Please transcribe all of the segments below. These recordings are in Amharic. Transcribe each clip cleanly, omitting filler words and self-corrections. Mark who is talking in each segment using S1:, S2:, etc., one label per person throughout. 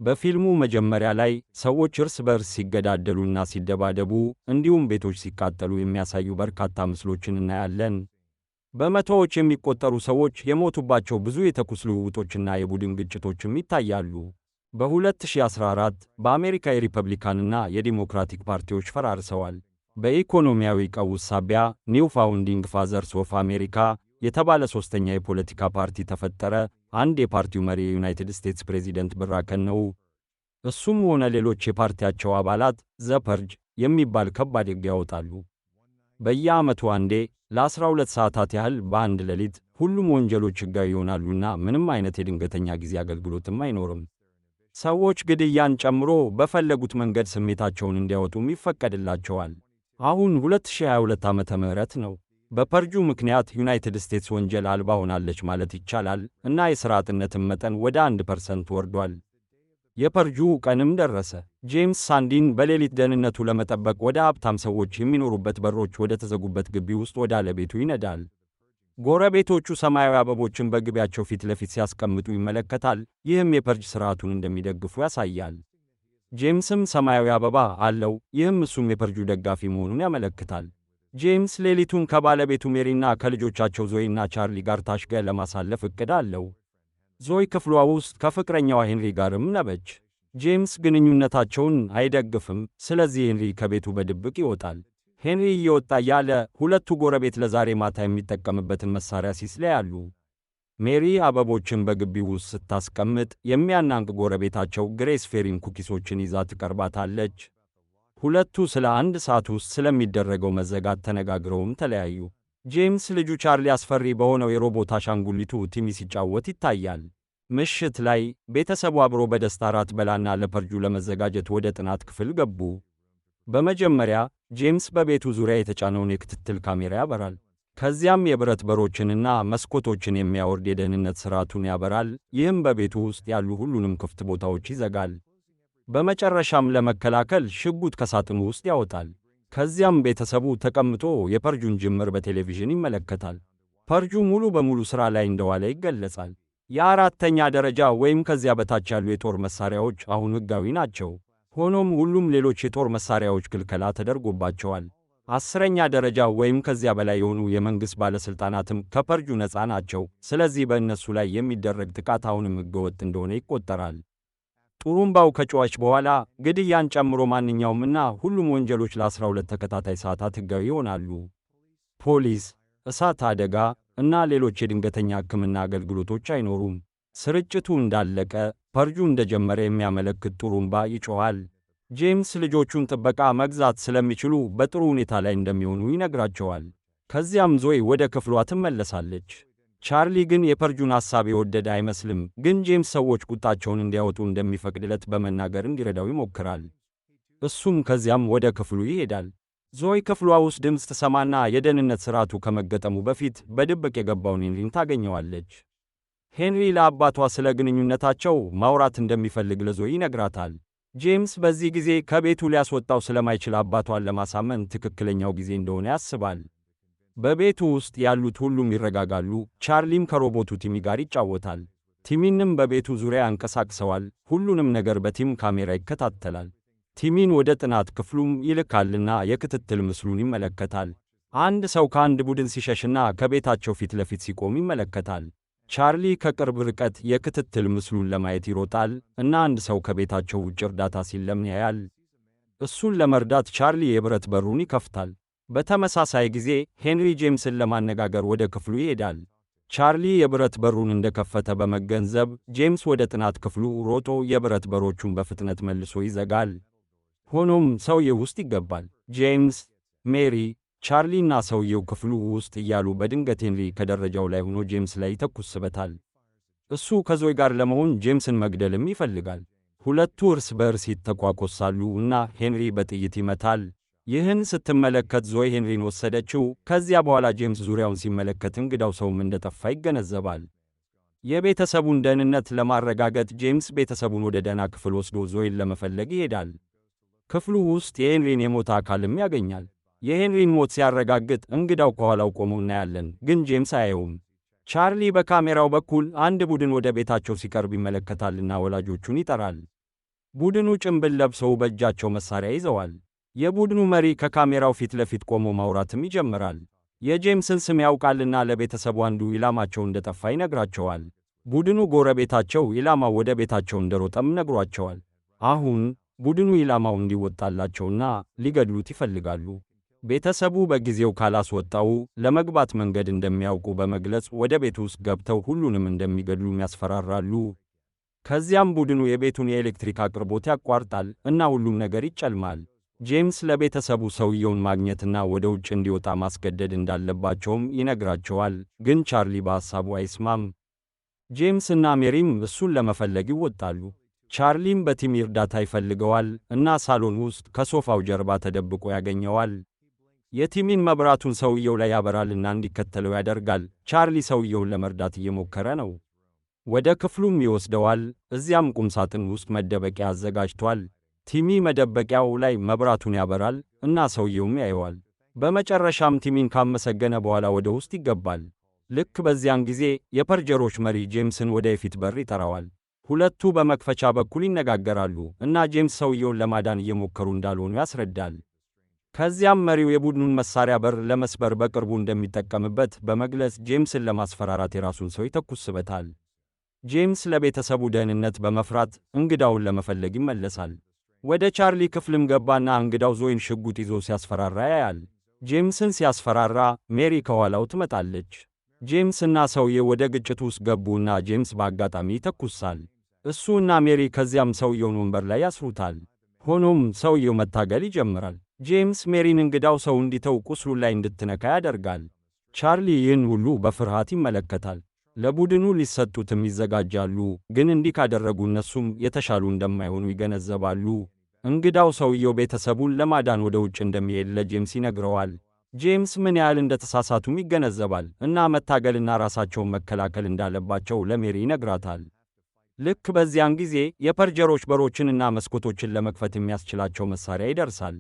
S1: በፊልሙ መጀመሪያ ላይ ሰዎች እርስ በርስ ሲገዳደሉና ሲደባደቡ እንዲሁም ቤቶች ሲቃጠሉ የሚያሳዩ በርካታ ምስሎችን እናያለን። በመቶዎች የሚቆጠሩ ሰዎች የሞቱባቸው ብዙ የተኩስ ልውውጦችና የቡድን ግጭቶችም ይታያሉ። በ2014 በአሜሪካ የሪፐብሊካንና የዲሞክራቲክ ፓርቲዎች ፈራርሰዋል። በኢኮኖሚያዊ ቀውስ ሳቢያ ኒው ፋውንዲንግ ፋዘርስ ኦፍ አሜሪካ የተባለ ሦስተኛ የፖለቲካ ፓርቲ ተፈጠረ። አንድ የፓርቲው መሪ የዩናይትድ ስቴትስ ፕሬዚደንት ብራከን ነው። እሱም ሆነ ሌሎች የፓርቲያቸው አባላት ዘ ፐርጅ የሚባል ከባድ ሕግ ያወጣሉ። በየዓመቱ አንዴ ለ12 ሰዓታት ያህል በአንድ ሌሊት ሁሉም ወንጀሎች ሕጋዊ ይሆናሉና ምንም አይነት የድንገተኛ ጊዜ አገልግሎትም አይኖርም። ሰዎች ግድያን ጨምሮ በፈለጉት መንገድ ስሜታቸውን እንዲያወጡም ይፈቀድላቸዋል። አሁን 2022 ዓመተ ምህረት ነው። በፐርጁ ምክንያት ዩናይትድ ስቴትስ ወንጀል አልባ ሆናለች ማለት ይቻላል እና የሥራ አጥነትም መጠን ወደ 1% ወርዷል። የፐርጁ ቀንም ደረሰ። ጄምስ ሳንዲን በሌሊት ደህንነቱ ለመጠበቅ ወደ ሀብታም ሰዎች የሚኖሩበት በሮች ወደ ተዘጉበት ግቢ ውስጥ ወዳለ ቤቱ ይነዳል። ጎረቤቶቹ ሰማያዊ አበቦችን በግቢያቸው ፊት ለፊት ሲያስቀምጡ ይመለከታል። ይህም የፐርጅ ሥርዓቱን እንደሚደግፉ ያሳያል። ጄምስም ሰማያዊ አበባ አለው፣ ይህም እሱም የፐርጁ ደጋፊ መሆኑን ያመለክታል። ጄምስ ሌሊቱን ከባለቤቱ ሜሪና ከልጆቻቸው ዞይና ቻርሊ ጋር ታሽገ ለማሳለፍ ዕቅድ አለው። ዞይ ክፍሏ ውስጥ ከፍቅረኛዋ ሄንሪ ጋርም ነበች። ጄምስ ግንኙነታቸውን አይደግፍም፣ ስለዚህ ሄንሪ ከቤቱ በድብቅ ይወጣል። ሄንሪ እየወጣ ያለ ሁለቱ ጎረቤት ለዛሬ ማታ የሚጠቀምበትን መሳሪያ ሲስለያሉ። ሜሪ አበቦችን በግቢው ውስጥ ስታስቀምጥ የሚያናንቅ ጎረቤታቸው ግሬስ ፌሪን ኩኪሶችን ይዛ ትቀርባታለች። ሁለቱ ስለ አንድ ሰዓት ውስጥ ስለሚደረገው መዘጋት ተነጋግረውም ተለያዩ። ጄምስ ልጁ ቻርሊ አስፈሪ በሆነው የሮቦት አሻንጉሊቱ ቲሚ ሲጫወት ይታያል። ምሽት ላይ ቤተሰቡ አብሮ በደስታ ራት በላና ለፐርጁ ለመዘጋጀት ወደ ጥናት ክፍል ገቡ። በመጀመሪያ ጄምስ በቤቱ ዙሪያ የተጫነውን የክትትል ካሜራ ያበራል። ከዚያም የብረት በሮችንና መስኮቶችን የሚያወርድ የደህንነት ሥርዓቱን ያበራል። ይህም በቤቱ ውስጥ ያሉ ሁሉንም ክፍት ቦታዎች ይዘጋል። በመጨረሻም ለመከላከል ሽጉጥ ከሳጥኑ ውስጥ ያወጣል። ከዚያም ቤተሰቡ ተቀምጦ የፐርጁን ጅምር በቴሌቪዥን ይመለከታል። ፐርጁ ሙሉ በሙሉ ሥራ ላይ እንደዋለ ይገለጻል። የአራተኛ ደረጃ ወይም ከዚያ በታች ያሉ የጦር መሣሪያዎች አሁን ሕጋዊ ናቸው። ሆኖም ሁሉም ሌሎች የጦር መሣሪያዎች ክልከላ ተደርጎባቸዋል። 10ኛ ደረጃ ወይም ከዚያ በላይ የሆኑ የመንግሥት ባለሥልጣናትም ከፐርጁ ነፃ ናቸው። ስለዚህ በእነሱ ላይ የሚደረግ ጥቃት አሁንም ሕገወጥ እንደሆነ ይቆጠራል። ጡሩምባው ከጮኸች በኋላ ግድያን ጨምሮ ማንኛውምና ሁሉም ወንጀሎች ለ12 ተከታታይ ሰዓታት ሕጋዊ ይሆናሉ። ፖሊስ፣ እሳት አደጋ እና ሌሎች የድንገተኛ ሕክምና አገልግሎቶች አይኖሩም። ስርጭቱ እንዳለቀ ፐርጁ እንደጀመረ የሚያመለክት ጡሩምባ ይጮኻል። ጄምስ ልጆቹን ጥበቃ መግዛት ስለሚችሉ በጥሩ ሁኔታ ላይ እንደሚሆኑ ይነግራቸዋል። ከዚያም ዞይ ወደ ክፍሏ ትመለሳለች። ቻርሊ ግን የፐርጁን ሐሳብ የወደደ አይመስልም፣ ግን ጄምስ ሰዎች ቁጣቸውን እንዲያወጡ እንደሚፈቅድለት በመናገር እንዲረዳው ይሞክራል። እሱም ከዚያም ወደ ክፍሉ ይሄዳል። ዞይ ክፍሏ ውስጥ ድምፅ ትሰማና የደህንነት ሥርዓቱ ከመገጠሙ በፊት በድብቅ የገባውን ሄንሪን ታገኘዋለች። ሄንሪ ለአባቷ ስለ ግንኙነታቸው ማውራት እንደሚፈልግ ለዞይ ይነግራታል። ጄምስ በዚህ ጊዜ ከቤቱ ሊያስወጣው ስለማይችል አባቷን ለማሳመን ትክክለኛው ጊዜ እንደሆነ ያስባል። በቤቱ ውስጥ ያሉት ሁሉም ይረጋጋሉ። ቻርሊም ከሮቦቱ ቲሚ ጋር ይጫወታል። ቲሚንም በቤቱ ዙሪያ አንቀሳቅሰዋል። ሁሉንም ነገር በቲም ካሜራ ይከታተላል። ቲሚን ወደ ጥናት ክፍሉም ይልካልና የክትትል ምስሉን ይመለከታል። አንድ ሰው ከአንድ ቡድን ሲሸሽና ከቤታቸው ፊት ለፊት ሲቆም ይመለከታል። ቻርሊ ከቅርብ ርቀት የክትትል ምስሉን ለማየት ይሮጣል እና አንድ ሰው ከቤታቸው ውጭ እርዳታ ሲለምን ያያል። እሱን ለመርዳት ቻርሊ የብረት በሩን ይከፍታል። በተመሳሳይ ጊዜ ሄንሪ ጄምስን ለማነጋገር ወደ ክፍሉ ይሄዳል። ቻርሊ የብረት በሩን እንደከፈተ በመገንዘብ ጄምስ ወደ ጥናት ክፍሉ ሮጦ የብረት በሮቹን በፍጥነት መልሶ ይዘጋል። ሆኖም ሰውየው ውስጥ ይገባል። ጄምስ፣ ሜሪ፣ ቻርሊና ሰውየው ክፍሉ ውስጥ እያሉ በድንገት ሄንሪ ከደረጃው ላይ ሆኖ ጄምስ ላይ ይተኩስበታል። እሱ ከዞይ ጋር ለመሆን ጄምስን መግደልም ይፈልጋል። ሁለቱ እርስ በእርስ ይተኳኮሳሉ እና ሄንሪ በጥይት ይመታል። ይህን ስትመለከት ዞይ ሄንሪን ወሰደችው። ከዚያ በኋላ ጄምስ ዙሪያውን ሲመለከት እንግዳው ሰውም እንደጠፋ ይገነዘባል። የቤተሰቡን ደህንነት ለማረጋገጥ ጄምስ ቤተሰቡን ወደ ደህና ክፍል ወስዶ ዞይን ለመፈለግ ይሄዳል። ክፍሉ ውስጥ የሄንሪን የሞተ አካልም ያገኛል። የሄንሪን ሞት ሲያረጋግጥ እንግዳው ከኋላው ቆሞ እናያለን፣ ግን ጄምስ አያየውም። ቻርሊ በካሜራው በኩል አንድ ቡድን ወደ ቤታቸው ሲቀርብ ይመለከታልና ወላጆቹን ይጠራል። ቡድኑ ጭንብል ለብሰው በእጃቸው መሳሪያ ይዘዋል። የቡድኑ መሪ ከካሜራው ፊት ለፊት ቆሞ ማውራትም ይጀምራል። የጄምስን ስም ያውቃልና ለቤተሰቡ አንዱ ኢላማቸው እንደጠፋ ይነግራቸዋል። ቡድኑ ጎረቤታቸው ኢላማው ወደ ቤታቸው እንደሮጠም ነግሯቸዋል። አሁን ቡድኑ ኢላማው እንዲወጣላቸውና ሊገድሉት ይፈልጋሉ። ቤተሰቡ በጊዜው ካላስወጣው ለመግባት መንገድ እንደሚያውቁ በመግለጽ ወደ ቤቱ ውስጥ ገብተው ሁሉንም እንደሚገድሉም ያስፈራራሉ። ከዚያም ቡድኑ የቤቱን የኤሌክትሪክ አቅርቦት ያቋርጣል እና ሁሉም ነገር ይጨልማል። ጄምስ ለቤተሰቡ ሰውየውን ማግኘትና ወደ ውጭ እንዲወጣ ማስገደድ እንዳለባቸውም ይነግራቸዋል። ግን ቻርሊ በሐሳቡ አይስማም። ጄምስ እና ሜሪም እሱን ለመፈለግ ይወጣሉ። ቻርሊም በቲሚ እርዳታ ይፈልገዋል እና ሳሎን ውስጥ ከሶፋው ጀርባ ተደብቆ ያገኘዋል። የቲሚን መብራቱን ሰውየው ላይ ያበራልና እንዲከተለው ያደርጋል። ቻርሊ ሰውየውን ለመርዳት እየሞከረ ነው። ወደ ክፍሉም ይወስደዋል። እዚያም ቁምሳጥን ውስጥ መደበቂያ አዘጋጅቷል። ቲሚ መደበቂያው ላይ መብራቱን ያበራል እና ሰውየውም ያየዋል። በመጨረሻም ቲሚን ካመሰገነ በኋላ ወደ ውስጥ ይገባል። ልክ በዚያን ጊዜ የፐርጀሮች መሪ ጄምስን ወደ የፊት በር ይጠራዋል። ሁለቱ በመክፈቻ በኩል ይነጋገራሉ እና ጄምስ ሰውየውን ለማዳን እየሞከሩ እንዳልሆኑ ያስረዳል። ከዚያም መሪው የቡድኑን መሳሪያ በር ለመስበር በቅርቡ እንደሚጠቀምበት በመግለጽ ጄምስን ለማስፈራራት የራሱን ሰው ይተኩስበታል። ጄምስ ለቤተሰቡ ደህንነት በመፍራት እንግዳውን ለመፈለግ ይመለሳል። ወደ ቻርሊ ክፍልም ገባና እንግዳው ዞይን ሽጉጥ ይዞ ሲያስፈራራ ያያል። ጄምስን ሲያስፈራራ ሜሪ ከኋላው ትመጣለች። ጄምስ እና ሰውዬው ወደ ግጭቱ ውስጥ ገቡና ጄምስ በአጋጣሚ ይተኩሳል። እሱ እና ሜሪ ከዚያም ሰውየውን ወንበር ላይ ያስሩታል። ሆኖም ሰውየው መታገል ይጀምራል። ጄምስ ሜሪን እንግዳው ሰው እንዲተው ቁስሉ ላይ እንድትነካ ያደርጋል። ቻርሊ ይህን ሁሉ በፍርሃት ይመለከታል። ለቡድኑ ሊሰጡትም ይዘጋጃሉ፣ ግን እንዲህ ካደረጉ እነሱም የተሻሉ እንደማይሆኑ ይገነዘባሉ። እንግዳው ሰውየው ቤተሰቡን ለማዳን ወደ ውጭ እንደሚሄድ ለጄምስ ይነግረዋል። ጄምስ ምን ያህል እንደተሳሳቱም ይገነዘባል እና መታገልና ራሳቸውን መከላከል እንዳለባቸው ለሜሪ ይነግራታል። ልክ በዚያን ጊዜ የፐርጀሮች በሮችንና መስኮቶችን ለመክፈት የሚያስችላቸው መሳሪያ ይደርሳል።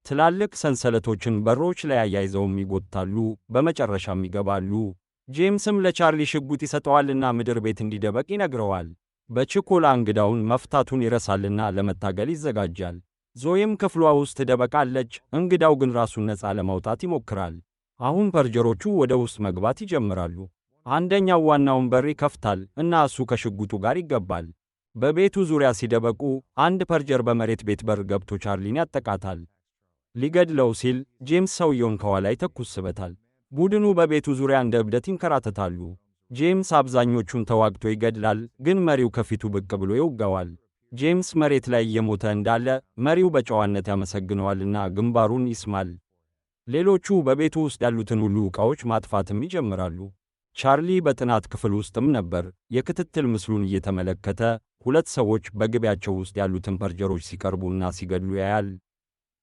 S1: ትላልቅ ሰንሰለቶችን በሮች ላይ አያይዘውም ይጎትታሉ። በመጨረሻም ይገባሉ። ጄምስም ለቻርሊ ሽጉጥ ይሰጠዋልና ምድር ቤት እንዲደበቅ ይነግረዋል። በችኮላ እንግዳውን መፍታቱን ይረሳልና ለመታገል ይዘጋጃል። ዞይም ክፍሏ ውስጥ ትደበቃለች። እንግዳው ግን ራሱን ነፃ ለማውጣት ይሞክራል። አሁን ፐርጀሮቹ ወደ ውስጥ መግባት ይጀምራሉ። አንደኛው ዋናውን በር ይከፍታል እና እሱ ከሽጉጡ ጋር ይገባል። በቤቱ ዙሪያ ሲደበቁ አንድ ፐርጀር በመሬት ቤት በር ገብቶ ቻርሊን ያጠቃታል። ሊገድለው ሲል ጄምስ ሰውየውን ከኋላ ይተኩስበታል። ቡድኑ በቤቱ ዙሪያ እንደ እብደት ይንከራተታሉ። ጄምስ አብዛኞቹን ተዋግቶ ይገድላል፣ ግን መሪው ከፊቱ ብቅ ብሎ ይወጋዋል። ጄምስ መሬት ላይ እየሞተ እንዳለ መሪው በጨዋነት ያመሰግነዋልና ግንባሩን ይስማል። ሌሎቹ በቤቱ ውስጥ ያሉትን ሁሉ ዕቃዎች ማጥፋትም ይጀምራሉ። ቻርሊ በጥናት ክፍል ውስጥም ነበር። የክትትል ምስሉን እየተመለከተ ሁለት ሰዎች በግቢያቸው ውስጥ ያሉትን ፐርጀሮች ሲቀርቡና ሲገድሉ ያያል።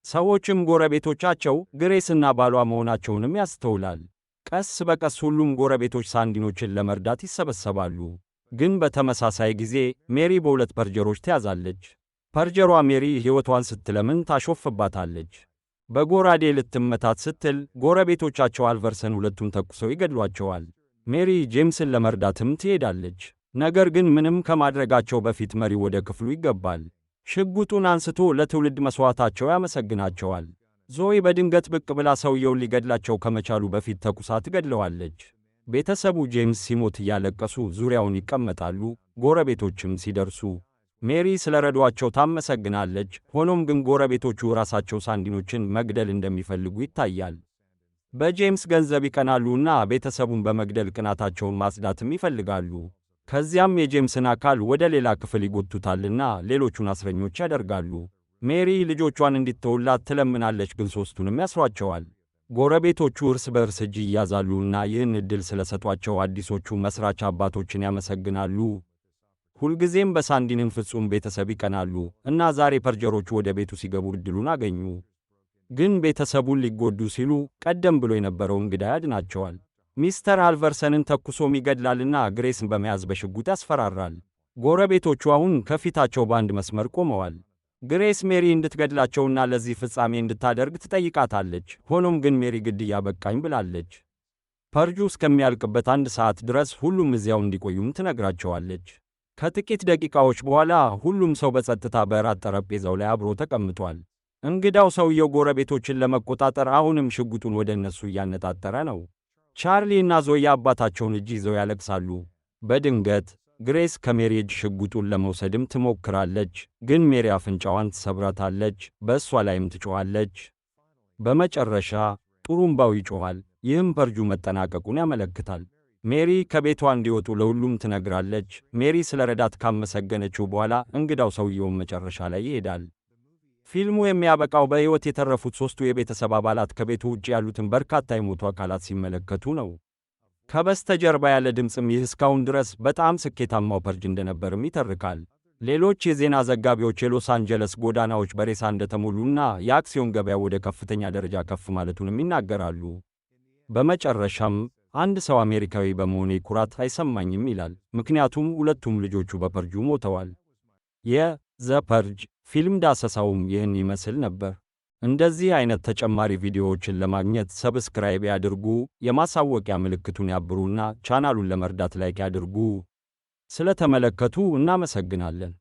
S1: ሰዎችም ጎረቤቶቻቸው ግሬስና ባሏ መሆናቸውንም ያስተውላል። ቀስ በቀስ ሁሉም ጎረቤቶች ሳንዲኖችን ለመርዳት ይሰበሰባሉ። ግን በተመሳሳይ ጊዜ ሜሪ በሁለት ፐርጀሮች ተያዛለች። ፐርጀሯ ሜሪ ሕይወቷን ስትለምን ታሾፍባታለች። በጎራዴ ልትመታት ስትል ጎረቤቶቻቸው አልቨርሰን ሁለቱን ተኩሰው ይገድሏቸዋል። ሜሪ ጄምስን ለመርዳትም ትሄዳለች። ነገር ግን ምንም ከማድረጋቸው በፊት መሪ ወደ ክፍሉ ይገባል። ሽጉጡን አንስቶ ለትውልድ መሥዋዕታቸው ያመሰግናቸዋል። ዞይ በድንገት ብቅ ብላ ሰውየውን ሊገድላቸው ከመቻሉ በፊት ተኩሳ ትገድለዋለች። ቤተሰቡ ጄምስ ሲሞት እያለቀሱ ዙሪያውን ይቀመጣሉ። ጎረቤቶችም ሲደርሱ ሜሪ ስለረዷቸው ታመሰግናለች። ሆኖም ግን ጎረቤቶቹ ራሳቸው ሳንዲኖችን መግደል እንደሚፈልጉ ይታያል። በጄምስ ገንዘብ ይቀናሉና ቤተሰቡን በመግደል ቅናታቸውን ማጽዳትም ይፈልጋሉ። ከዚያም የጄምስን አካል ወደ ሌላ ክፍል ይጎቱታልና ሌሎቹን እስረኞች ያደርጋሉ። ሜሪ ልጆቿን እንዲተውላት ትለምናለች፣ ግን ሦስቱንም ያስሯቸዋል። ጎረቤቶቹ እርስ በእርስ እጅ ይያዛሉና ይህን ዕድል ስለሰጧቸው አዲሶቹ መሥራች አባቶችን ያመሰግናሉ። ሁልጊዜም በሳንዲንን ፍጹም ቤተሰብ ይቀናሉ እና ዛሬ ፐርጀሮቹ ወደ ቤቱ ሲገቡ ዕድሉን አገኙ። ግን ቤተሰቡን ሊጎዱ ሲሉ ቀደም ብሎ የነበረው እንግዳ ያድናቸዋል። ሚስተር አልቨርሰንን ተኩሶም ይገድላልና ግሬስን በመያዝ በሽጉጥ ያስፈራራል። ጎረቤቶቹ አሁን ከፊታቸው በአንድ መስመር ቆመዋል። ግሬስ ሜሪ እንድትገድላቸውና ለዚህ ፍጻሜ እንድታደርግ ትጠይቃታለች። ሆኖም ግን ሜሪ ግድያ በቃኝ ብላለች። ፐርጁ እስከሚያልቅበት 1 ሰዓት ድረስ ሁሉም እዚያው እንዲቆዩም ትነግራቸዋለች። ከጥቂት ደቂቃዎች በኋላ ሁሉም ሰው በጸጥታ በእራት ጠረጴዛው ላይ አብሮ ተቀምጧል። እንግዳው ሰውየው ጎረቤቶችን ለመቆጣጠር አሁንም ሽጉጡን ወደ እነሱ እያነጣጠረ ነው። ቻርሊ እና ዞያ አባታቸውን እጅ ይዘው ያለቅሳሉ። በድንገት ግሬስ ከሜሪ እጅ ሽጉጡን ለመውሰድም ትሞክራለች፣ ግን ሜሪ አፍንጫዋን ትሰብራታለች፣ በእሷ ላይም ትጮኻለች። በመጨረሻ ጥሩምባው ይጮኻል፣ ይህም ፐርጁ መጠናቀቁን ያመለክታል። ሜሪ ከቤቷ እንዲወጡ ለሁሉም ትነግራለች። ሜሪ ስለ ረዳት ካመሰገነችው በኋላ እንግዳው ሰውየውን መጨረሻ ላይ ይሄዳል። ፊልሙ የሚያበቃው በሕይወት የተረፉት ሦስቱ የቤተሰብ አባላት ከቤቱ ውጭ ያሉትን በርካታ የሞቱ አካላት ሲመለከቱ ነው። ከበስተጀርባ ያለ ድምፅም ይህ እስካሁን ድረስ በጣም ስኬታማው ፐርጅ እንደነበርም ይተርካል። ሌሎች የዜና ዘጋቢዎች የሎስ አንጀለስ ጎዳናዎች በሬሳ እንደተሞሉና የአክሲዮን ገበያው ወደ ከፍተኛ ደረጃ ከፍ ማለቱንም ይናገራሉ። በመጨረሻም አንድ ሰው አሜሪካዊ በመሆኔ ኩራት አይሰማኝም ይላል፣ ምክንያቱም ሁለቱም ልጆቹ በፐርጁ ሞተዋል። የዘ ፐርጅ ፊልም ዳሰሳውም ይህን ይመስል ነበር። እንደዚህ አይነት ተጨማሪ ቪዲዮዎችን ለማግኘት ሰብስክራይብ ያድርጉ፣ የማሳወቂያ ምልክቱን ያብሩና ቻናሉን ለመርዳት ላይክ ያድርጉ። ስለተመለከቱ እናመሰግናለን።